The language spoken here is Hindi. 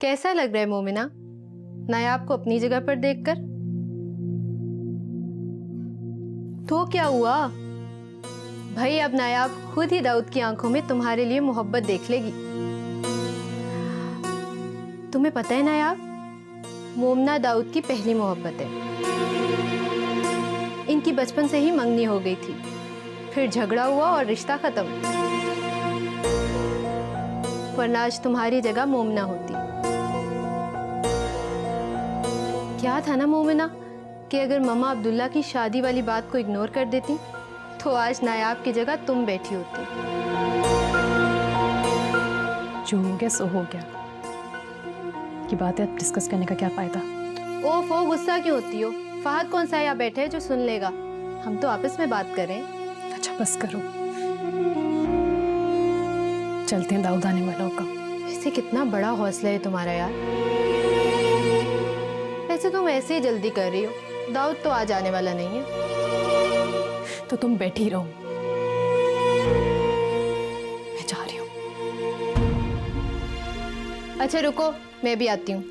कैसा लग रहा है मोमिना नायाब को अपनी जगह पर देखकर? तो क्या हुआ भाई, अब नायाब खुद ही दाऊद की आंखों में तुम्हारे लिए मोहब्बत देख लेगी। तुम्हें पता है नायाब, मोमना दाऊद की पहली मोहब्बत है। इनकी बचपन से ही मंगनी हो गई थी, फिर झगड़ा हुआ और रिश्ता खत्म, वरना आज तुम्हारी जगह मोमना होती। क्या था ना मोमिना कि अगर मम्मा अब्दुल्ला की शादी वाली बात को इग्नोर कर देती तो आज नायाब की जगह तुम बैठी होती। जो हो गया सो हो गया, की बात है, अब डिस्कस करने का क्या फायदा। ओफो, गुस्सा क्यों होती हो? फहद कौन सा यहाँ बैठे है जो सुन लेगा? हम तो आपस में बात कर रहे हैं। अच्छा बस करो, चलते हैं, दाऊद आने वाला होगा। वैसे कितना बड़ा हौसला है तुम्हारा यार। वैसे तुम ऐसे ही जल्दी कर रही हो, दाऊद तो आज आने वाला नहीं है। तो तुम बैठी रहो, मैं जा रही हूँ। अच्छा रुको, मैं भी आती हूँ।